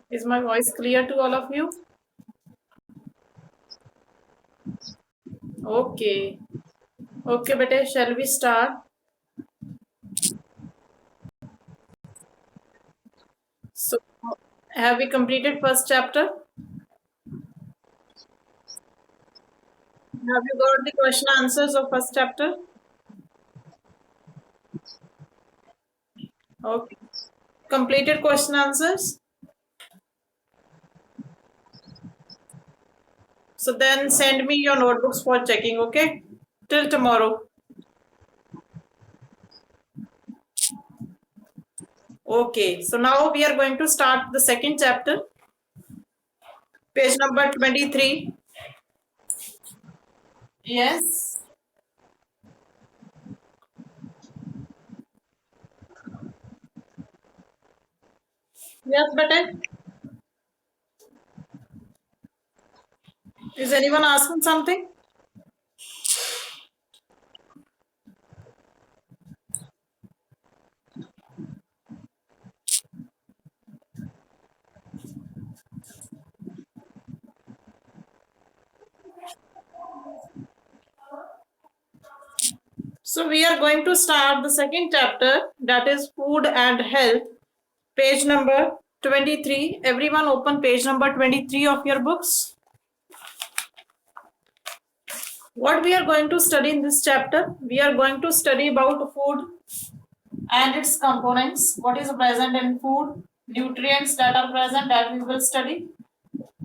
Is my voice clear to all of you? Okay. Okay, beta, shall we start? So, have we completed first chapter? Have you got the question answers of first chapter? Okay. Completed question answers? So then send me your notebooks for checking, okay? Till tomorrow. Okay. So now we are going to start the second chapter, page number 23. Yes. Yes, beta. Is anyone asking something? So we are going to start the second chapter, that is food and health, page number 23. Everyone open page number 23 of your books. What we are going to study in this chapter? We are going to study about food and its components, what is present in food, nutrients that are present that we will study,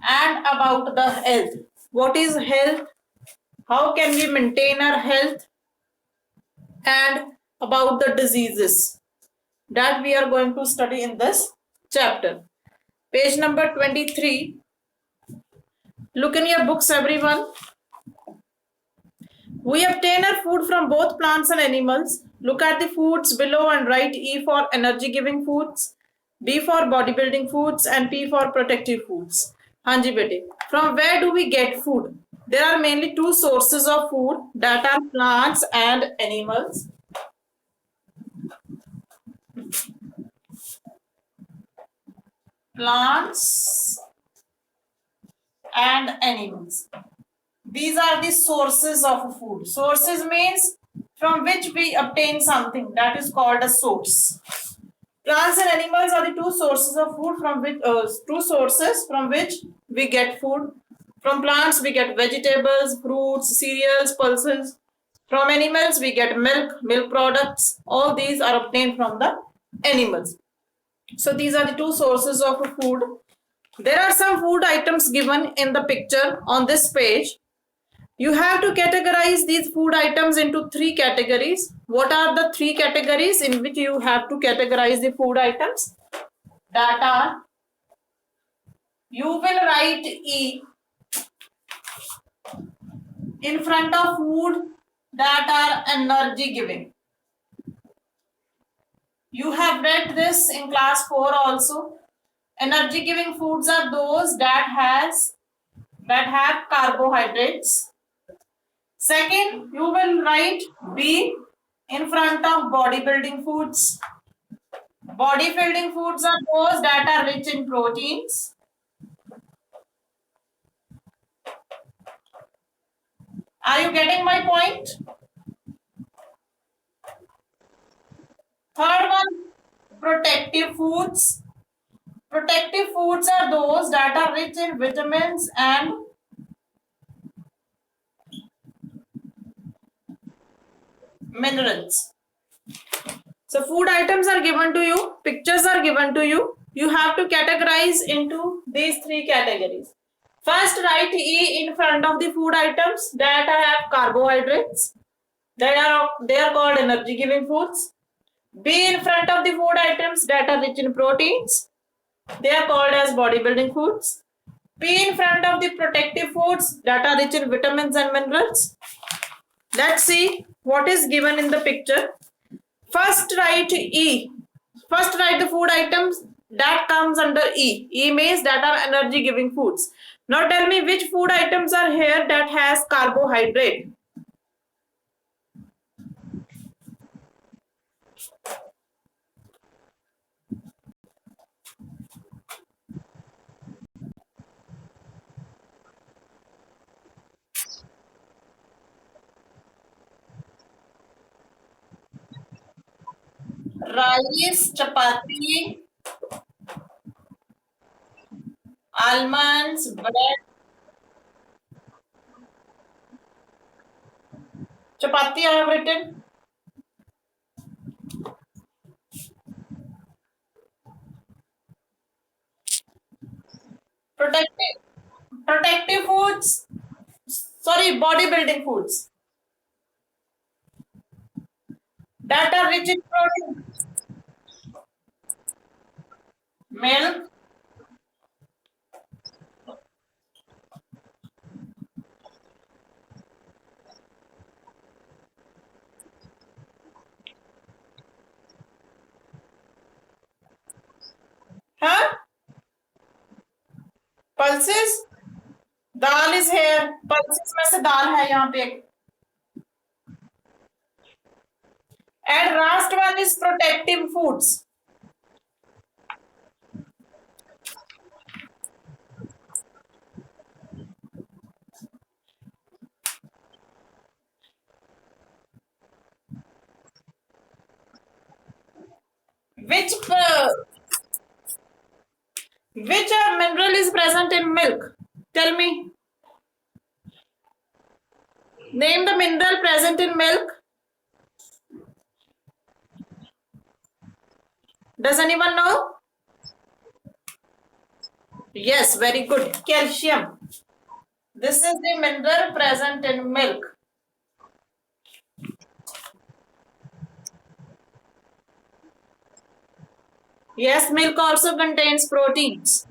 and about the health. What is health? How can we maintain our health? And about the diseases that we are going to study in this chapter. Page number 23. Look in your books, everyone. We obtain our food from both plants and animals. Look at the foods below and write E for energy giving foods, B for bodybuilding foods, and P for protective foods. Hanji bete. From where do we get food? There are mainly two sources of food, that are plants and animals. Plants and animals. These are the sources of food. Sources means from which we obtain something, that is called a source. Plants and animals are the two sources of food from which we get food. From plants we get vegetables, fruits, cereals, pulses. From animals we get milk products. All these are obtained from the animals. So these are the two sources of food. There are some food items given in the picture on this page. You have to categorize these food items into three categories. What are the three categories in which you have to categorize the food items? That are, you will write E in front of food that are energy giving. You have read this in class 4 also. Energy giving foods are those that have carbohydrates. Second, you will write B in front of bodybuilding foods. Bodybuilding foods are those that are rich in proteins. Are you getting my point? Third one, protective foods. Protective foods are those that are rich in vitamins and minerals. So food items are given to you, pictures are given to you. You have to categorize into these three categories. First, write E in front of the food items that have carbohydrates. They are called energy giving foods. B in front of the food items that are rich in proteins. They are called as bodybuilding foods. P in front of the protective foods that are rich in vitamins and minerals. Let's see what is given in the picture. First write E. First write the food items that comes under E. E means that are energy giving foods. Now tell me which food items are here that has carbohydrate. rice, chapati, almonds, bread. Chapati I have written. Protective foods. Sorry, bodybuilding foods that are rich in protein. Milk, huh? Pulses. Dal is here. Pulses में से दाल है यहाँ पे. And last one is protective foods. Which mineral is present in milk? Tell me. Name the mineral present in milk. Does anyone know? Yes, very good. Calcium. This is the mineral present in milk. Yes, milk also contains proteins.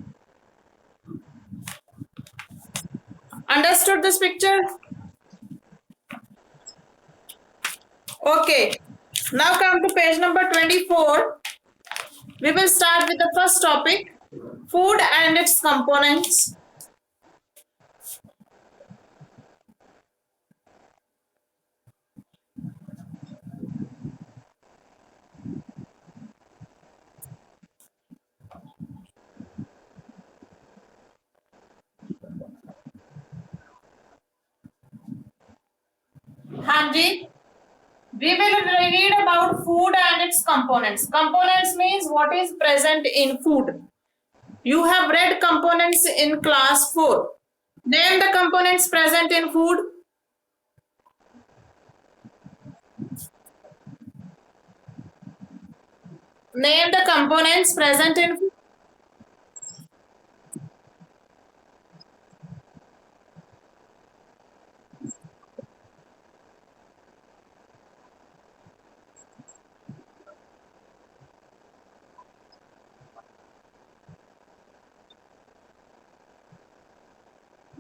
Understood this picture? Okay. Now come to page number 24. We will start with the first topic, food and its components. Hanji, we will read about food and its components. Components means what is present in food. You have read components in class 4. Name the components present in food. Name the components present in food.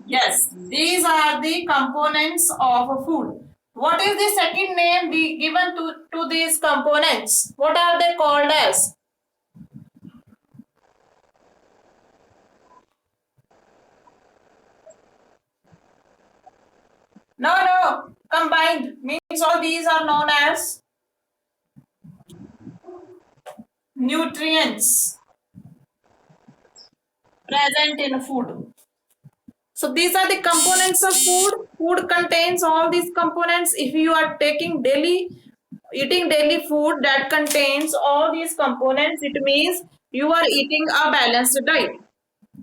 Yes, these are the components of a food. What is the second name given to these components? What are they called as? No, combined means all these are known as nutrients present in food. So these are the components of food. Food contains all these components. If you are eating daily food that contains all these components, it means you are eating a balanced diet.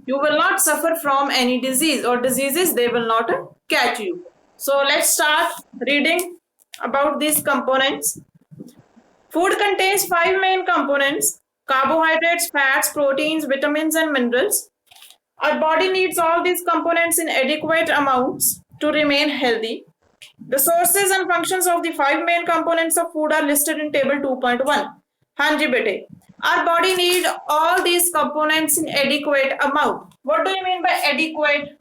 You will not suffer from any disease, or diseases, they will not catch you. So let's start reading about these components. Food contains 5 main components: carbohydrates, fats, proteins, vitamins, and minerals. Our body needs all these components in adequate amounts to remain healthy. The sources and functions of the 5 main components of food are listed in table 2.1. Hanji bete. Our body needs all these components in adequate amount. What do you mean by adequate?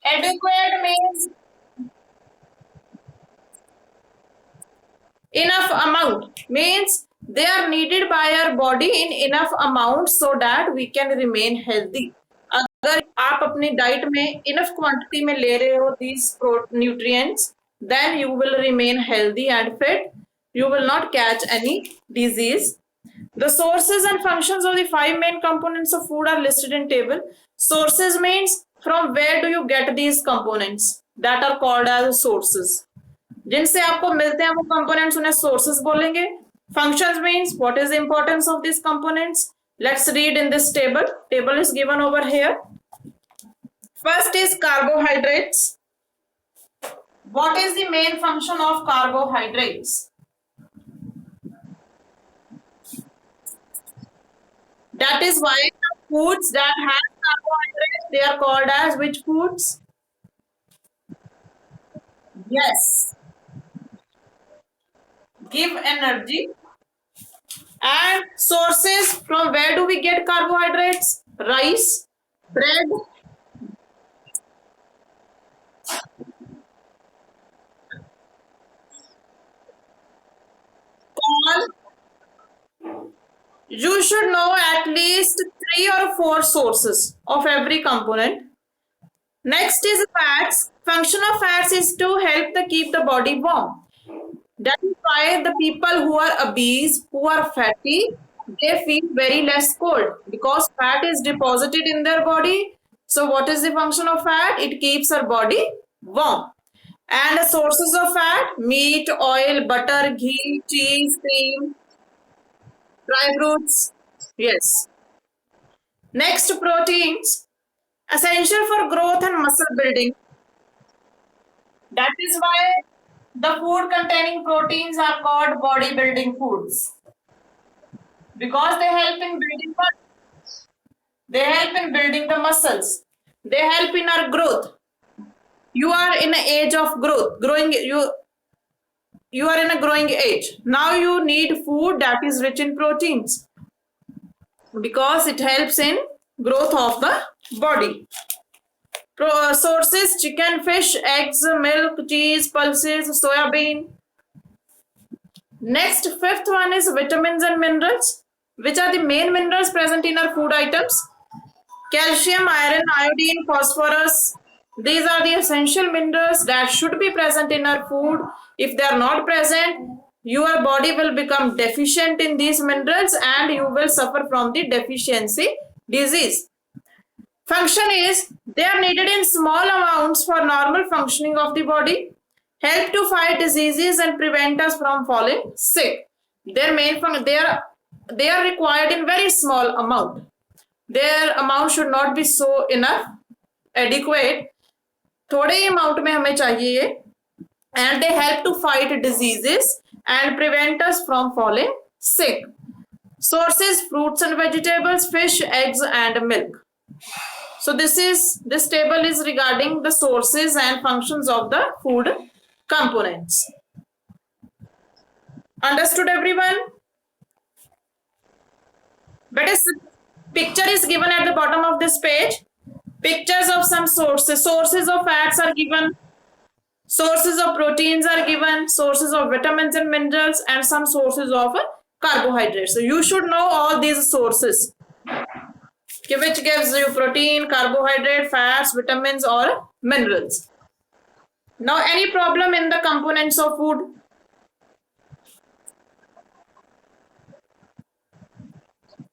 Adequate means enough amount. Means they are needed by our body in enough amount so that we can remain healthy. अगर आप अपनी diet में enough quantity में ले रहे हो these nutrients, then you will remain healthy and fit. You will not catch any disease. The sources and functions of the 5 main components of food are listed in table. Sources means from where do you get these components? That are called as sources. जिनसे आपको मिलते हैं वो components, उन्हें sources बोलेंगे. Functions means what is the importance of these components? Let's read in this table. Table is given over here. First is carbohydrates. What is the main function of carbohydrates? That is why the foods that have carbohydrates, they are called as which foods? Yes. Give energy. And sources, from where do we get carbohydrates? Rice, bread, corn. You should know at least 3 or 4 sources of every component. Next is fats. Function of fats is to help the keep the body warm. That is why the people who are obese, who are fatty, they feel very less cold because fat is deposited in their body. So what is the function of fat? It keeps our body warm. And the sources of fat: meat, oil, butter, ghee, cheese, cream, dry fruits. Yes. Next, proteins, essential for growth and muscle building. That is why the food containing proteins are called bodybuilding foods because they help in building the muscles. They help in our growth. You are in an age of growth, growing. You are in a growing age. Now you need food that is rich in proteins because it helps in growth of the body. Sources: chicken, fish, eggs, milk, cheese, pulses, soya bean. Next, fifth one is vitamins and minerals. Which are the main minerals present in our food items? Calcium, iron, iodine, phosphorus. These are the essential minerals that should be present in our food. If they are not present, your body will become deficient in these minerals and you will suffer from the deficiency disease. Function is they are needed in small amounts for normal functioning of the body, help to fight diseases and prevent us from falling sick. Their main function, they are required in very small amount. Their amount should not be so enough, adequate. थोड़े ही amount में हमें चाहिए ये, and they help to fight diseases and prevent us from falling sick. Sources: fruits and vegetables, fish, eggs, and milk. So this table is regarding the sources and functions of the food components. Understood, everyone? Better picture is given at the bottom of this page. Pictures of some sources. Sources of fats are given. Sources of proteins are given. Sources of vitamins and minerals, and some sources of carbohydrates. So you should know all these sources, which gives you protein, carbohydrate, fats, vitamins, or minerals. Now, any problem in the components of food?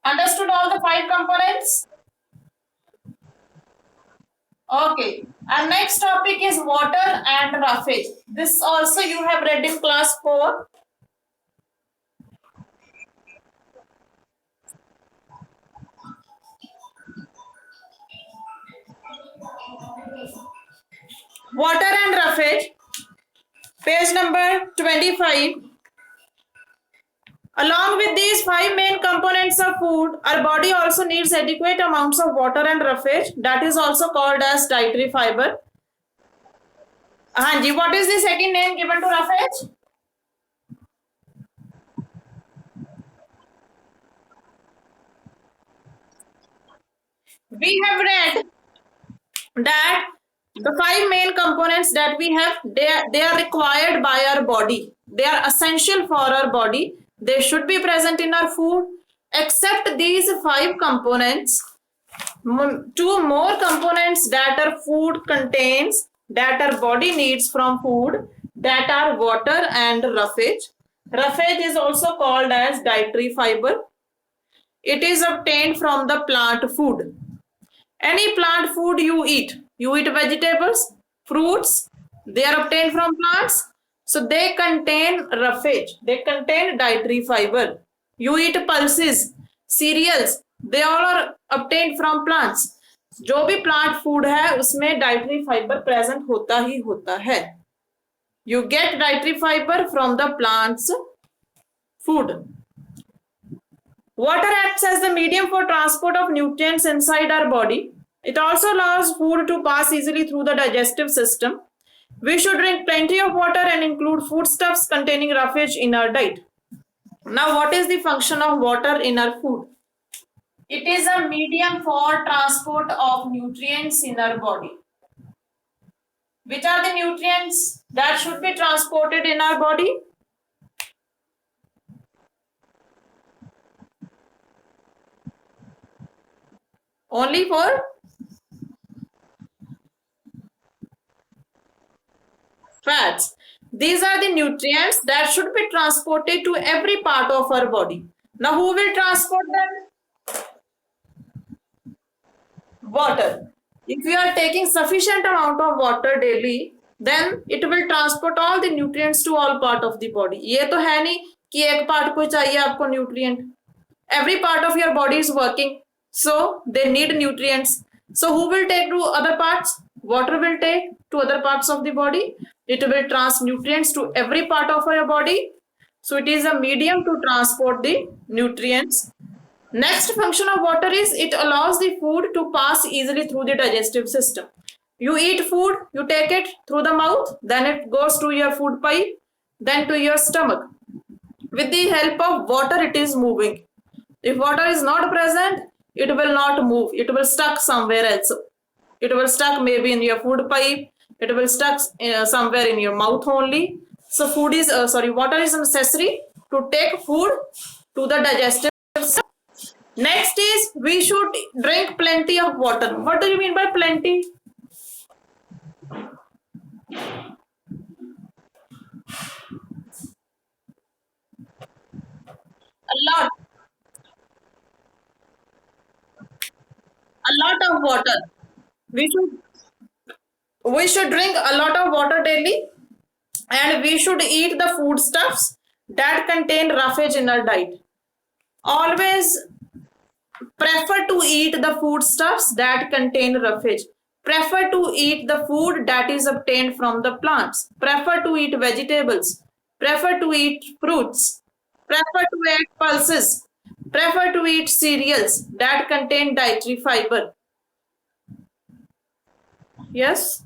Understood all the 5 components? Okay. Our next topic is water and roughage. This also you have read in class 4. Water and roughage, page number 25. Along with these 5 main components of food, our body also needs adequate amounts of water and roughage. That is also called as dietary fiber. Hanji, what is the second name given to roughage? We have read that the 5 main components that we have, they are required by our body. They are essential for our body. They should be present in our food. Except these 5 components, 2 more components that our food contains, that our body needs from food, that are water and roughage. Roughage is also called as dietary fiber. It is obtained from the plant food. Any plant food you eat vegetables, fruits, they are obtained from plants. So they contain roughage, they contain dietary fiber. You eat pulses, cereals, they all are obtained from plants. जो भी plant food है उसमें dietary fibre present होता ही होता है. You get dietary fiber from the plant's food. Water acts as the medium for transport of nutrients inside our body. It also allows food to pass easily through the digestive system. We should drink plenty of water and include foodstuffs containing roughage in our diet. Now, what is the function of water in our food? It is a medium for transport of nutrients in our body. Which are the nutrients that should be transported in our body? Only for fats. These are the nutrients that should be transported to every part of our body. Now, who will transport them? Water. If you are taking sufficient amount of water daily, then it will transport all the nutrients to all part of the body. ये तो है नहीं कि एक part को चाहिए आपको nutrient. Every part of your body is working, so they need nutrients. So who will take to other parts? Water will take to other parts of the body. It will transfer nutrients to every part of your body. So it is a medium to transport the nutrients. Next function of water is it allows the food to pass easily through the digestive system. You eat food, you take it through the mouth, then it goes to your food pipe, then to your stomach. With the help of water, it is moving. If water is not present, it will not move. It will stuck somewhere else. It will stuck maybe in your food pipe. It will stuck somewhere in your mouth only. So water is necessary to take food to the digestive system. Next is we should drink plenty of water. What do you mean by plenty? A lot. A lot of water. We should drink a lot of water daily, and we should eat the foodstuffs that contain roughage in our diet. Always prefer to eat the foodstuffs that contain roughage. Prefer to eat the food that is obtained from the plants. Prefer to eat vegetables. Prefer to eat fruits. Prefer to eat pulses. Prefer to eat cereals that contain dietary fiber. Yes?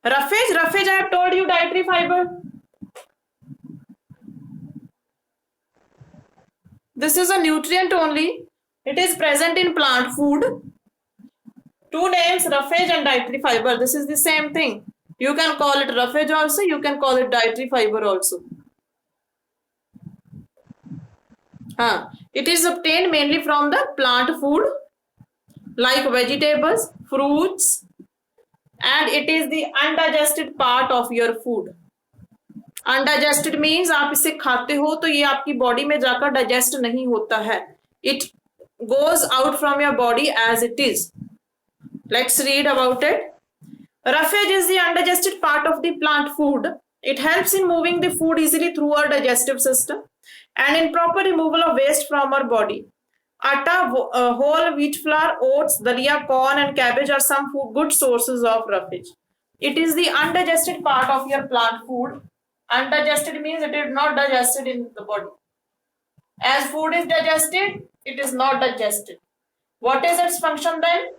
Roughage, I have told you dietary fiber. This is a nutrient only. It is present in plant food. Two names, roughage and dietary fiber. This is the same thing. You can call it roughage also. You can call it dietary fiber also. It is obtained mainly from the plant food like vegetables, fruits, and it is the undigested part of your food. Undigested means आप इसे खाते हो तो ये आपकी body में जाकर digest नहीं होता है. It goes out from your body as it is. Let's read about it. Roughage is the undigested part of the plant food. It helps in moving the food easily through our digestive system and in proper removal of waste from our body. Atta, whole wheat flour, oats, dalia, corn and cabbage are some good sources of roughage. It is the undigested part of your plant food. Undigested means it is not digested in the body. As food is digested, it is not digested. What is its function then?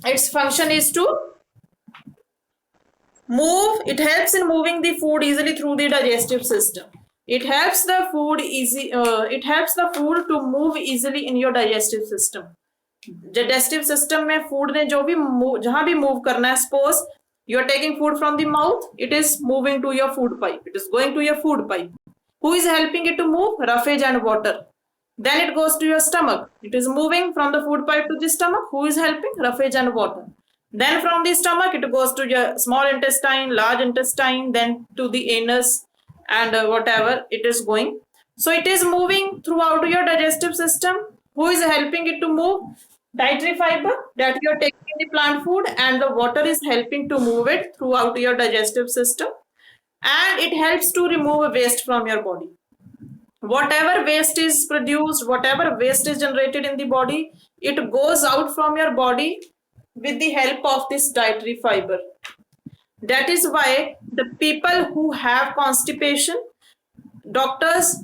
Its function is to move. It helps in moving the food easily through the digestive system. It helps the food to move easily in your digestive system. Digestive system में food ने जो भी जहाँ भी move करना है, suppose you are taking food from the mouth, it is moving to your food pipe. It is going to your food pipe. Who is helping it to move? Roughage and water. Then it goes to your stomach. It is moving from the food pipe to the stomach. Who is helping? Roughage and water. Then from the stomach, it goes to your small intestine, large intestine, then to the anus and whatever it is going. So it is moving throughout your digestive system. Who is helping it to move? Dietary fiber that you are taking in the plant food, and the water is helping to move it throughout your digestive system, and it helps to remove waste from your body. Whatever waste is produced, whatever waste is generated in the body, it goes out from your body with the help of this dietary fiber. That is why the people who have constipation, doctors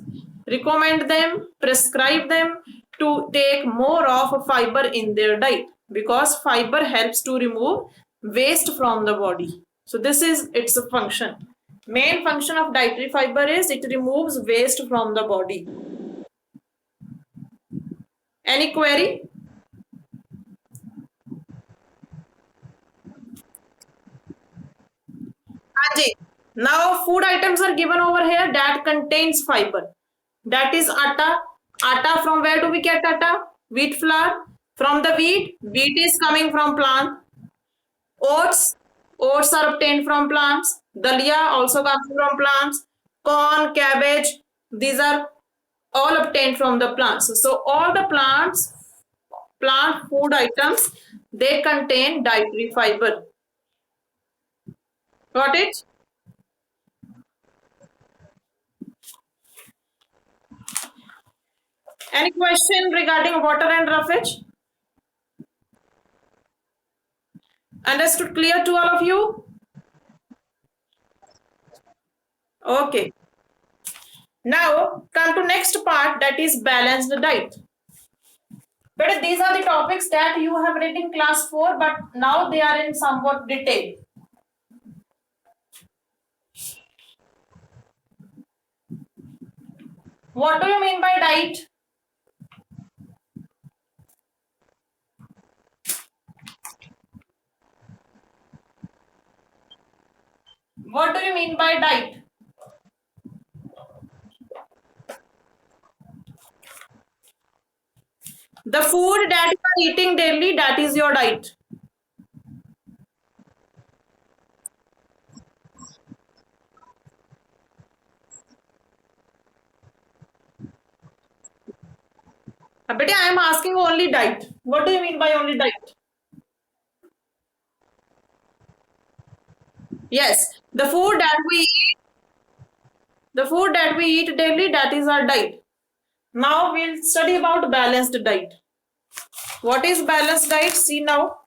recommend them, prescribe them to take more of fiber in their diet, because fiber helps to remove waste from the body. So this is its function. Main function of dietary fiber is it removes waste from the body. Any query? Ajay. Now food items are given over here that contains fiber. That is atta. Atta, from where do we get atta? Wheat flour. From the wheat, wheat is coming from plant. Oats, oats are obtained from plants. Dalia also comes from plants. Corn, cabbage, these are all obtained from the plants. So all the plants, plant food items, they contain dietary fiber. Got it? Any question regarding water and roughage? Understood? Clear to all of you? Okay. Now come to next part, that is balanced diet. But these are the topics that you have read in class 4, but now they are in somewhat detail. What do you mean by diet? What do you mean by diet? The food that you are eating daily, that is your diet. But I am asking only diet. What do you mean by only diet? Yes, the food that we eat daily, that is our diet. Now we'll study about balanced diet. What is balanced diet? See now.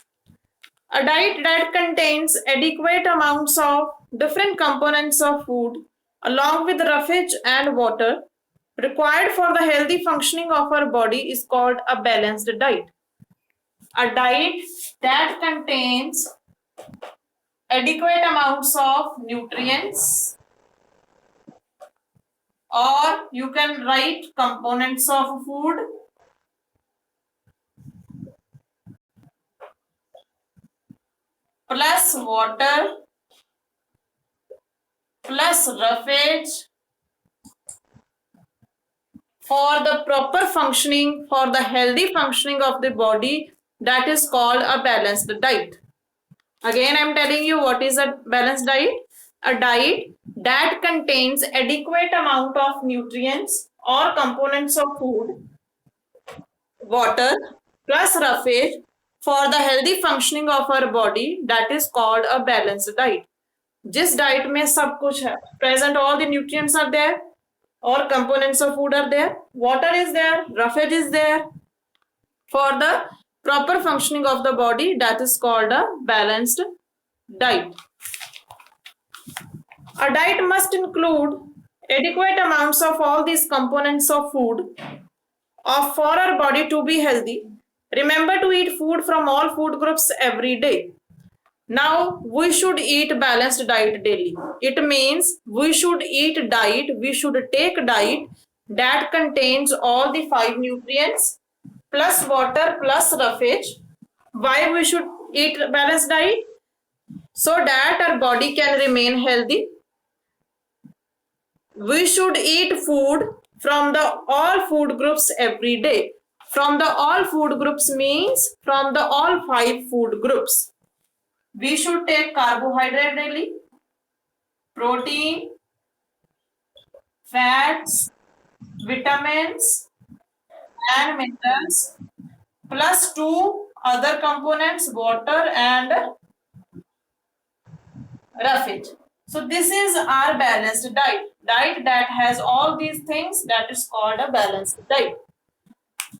A diet that contains adequate amounts of different components of food along with roughage and water required for the healthy functioning of our body is called a balanced diet. A diet that contains adequate amounts of nutrients, or you can write components of food, plus water plus roughage for the proper functioning, for the healthy functioning of the body, that is called a balanced diet. Again, I am telling you what is a balanced diet. A diet that contains adequate amount of nutrients or components of food, water plus roughage for the healthy functioning of our body, that is called a balanced diet. जिस diet में सब कुछ है, present all the nutrients are there, all components of food are there, water is there, roughage is there, for the proper functioning of the body, that is called a balanced diet. A diet must include adequate amounts of all these components of food for our body to be healthy. Remember to eat food from all food groups every day. Now we should eat balanced diet daily. It means we should eat diet, we should take diet that contains all the 5 nutrients plus water plus roughage. Why we should eat balanced diet? So that our body can remain healthy. We should eat food from the all food groups every day. From the all food groups means from the all 5 food groups. We should take carbohydrate daily, protein, fats, vitamins and minerals, plus 2 other components, water and roughage. So this is our balanced diet. Diet that has all these things, that is called a balanced diet.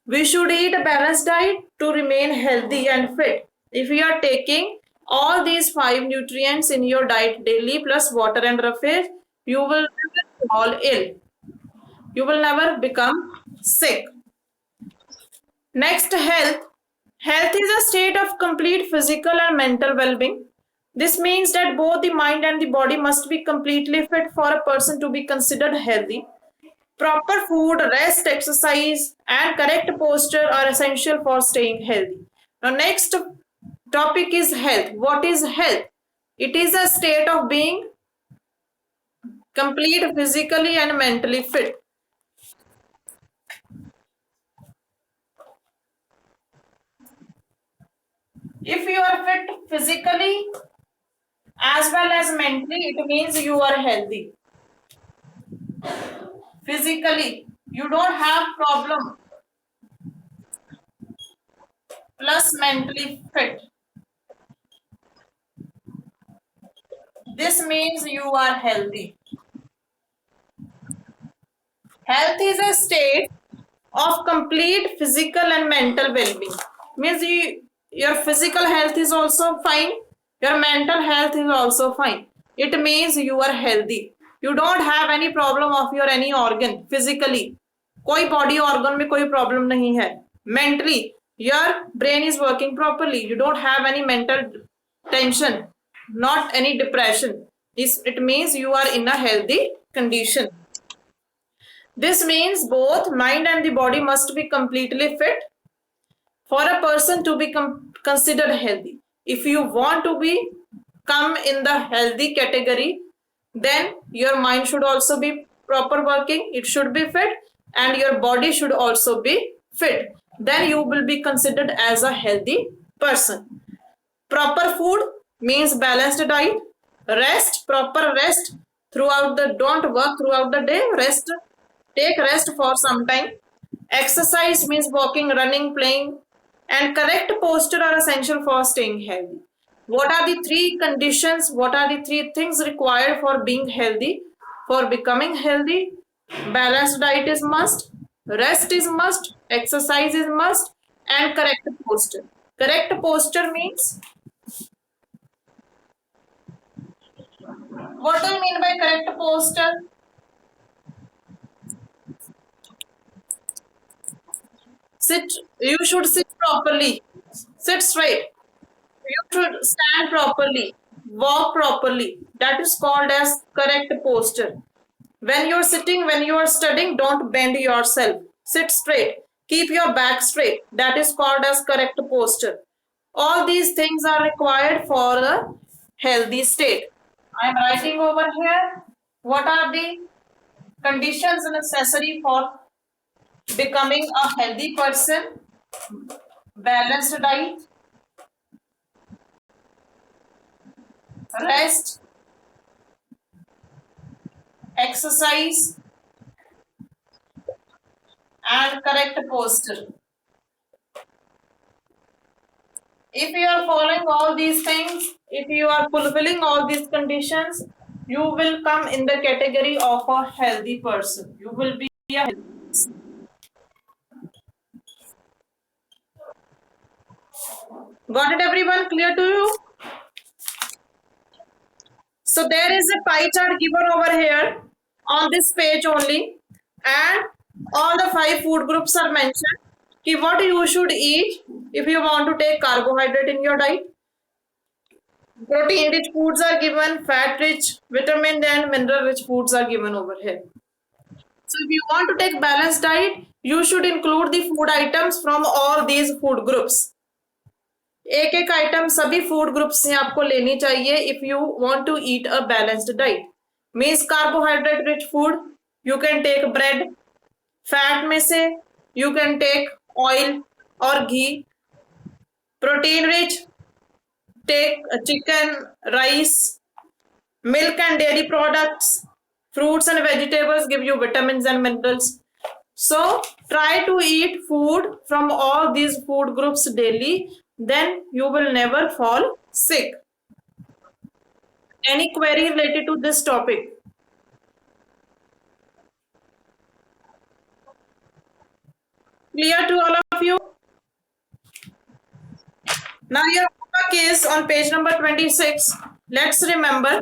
We should eat a balanced diet to remain healthy and fit. If you are taking all these 5 nutrients in your diet daily plus water and roughage, you will never fall ill. You will never become sick. Next, health. Health is a state of complete physical and mental well being. This means that both the mind and the body must be completely fit for a person to be considered healthy. Proper food, rest, exercise, and correct posture are essential for staying healthy. Now, next topic is health. What is health? It is a state of being complete physically and mentally fit. If you are fit physically as well as mentally, it means you are healthy. Physically, you don't have problem, plus mentally fit. This means you are healthy. Health is a state of complete physical and mental well-being. Means your physical health is also fine, your mental health is also fine. It means you are healthy. You don't have any problem of your any organ physically. कोई body organ में कोई problem नहीं है. Mentally, your brain is working properly. You don't have any mental tension, not any depression. It means you are in a healthy condition. This means both mind and the body must be completely fit for a person to be considered healthy. If you want to be come in the healthy category, then your mind should also be proper working, it should be fit, and your body should also be fit. Then you will be considered as a healthy person. Proper food means balanced diet, rest, proper rest throughout the, don't work throughout the day, rest, take rest for some time. Exercise means walking, running, playing, and correct posture are essential for staying healthy. What are the 3 conditions? What are the 3 things required for being healthy? For becoming healthy, balanced diet is must, rest is must, exercise is must, and correct posture. Correct posture means, what do you mean by correct posture? Sit, you should sit properly, sit straight. You should stand properly, walk properly. That is called as correct posture. When you're sitting, when you are studying, don't bend yourself. Sit straight. Keep your back straight. That is called as correct posture. All these things are required for a healthy state. I am writing over here. What are the conditions necessary for becoming a healthy person? Balanced diet, rest, exercise, and correct posture. If you are following all these things, if you are fulfilling all these conditions, you will come in the category of a healthy person. You will be a healthy person. Got it, everyone? Clear to you? So there is a pie chart given over here on this page only, and all the 5 food groups are mentioned. What you should eat if you want to take carbohydrate in your diet. Protein rich foods are given, fat rich, vitamin and mineral rich foods are given over here. So if you want to take balanced diet, you should include the food items from all these food groups. एक एक item सभी food group से आपको लेनी चाहिए if you want to eat a balanced diet. Means carbohydrate rich food, you can take bread. Fat में से you can take oil और घी. Protein rich, take chicken, rice, milk and dairy products. Fruits and vegetables give you vitamins and minerals. So try to eat food from all these food groups daily, then you will never fall sick. Any query related to this topic? Clear to all of you? Now your homework is on page number 26. Let's remember,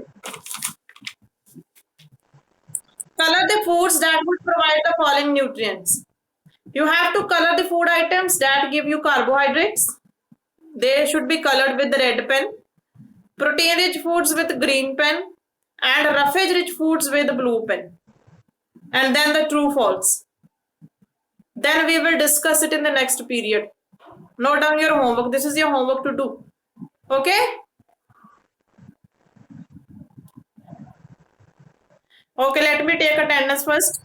color the foods that would provide the following nutrients. You have to color the food items that give you carbohydrates. They should be colored with the red pen. Protein rich foods with green pen. And roughage rich foods with blue pen. And then the true false. Then we will discuss it in the next period. Note down your homework. This is your homework to do. Okay? Okay, let me take attendance first.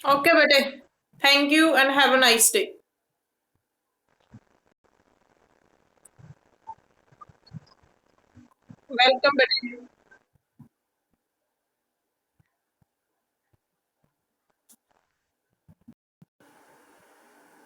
Okay, bete. Thank you and have a nice day. Welcome, bete.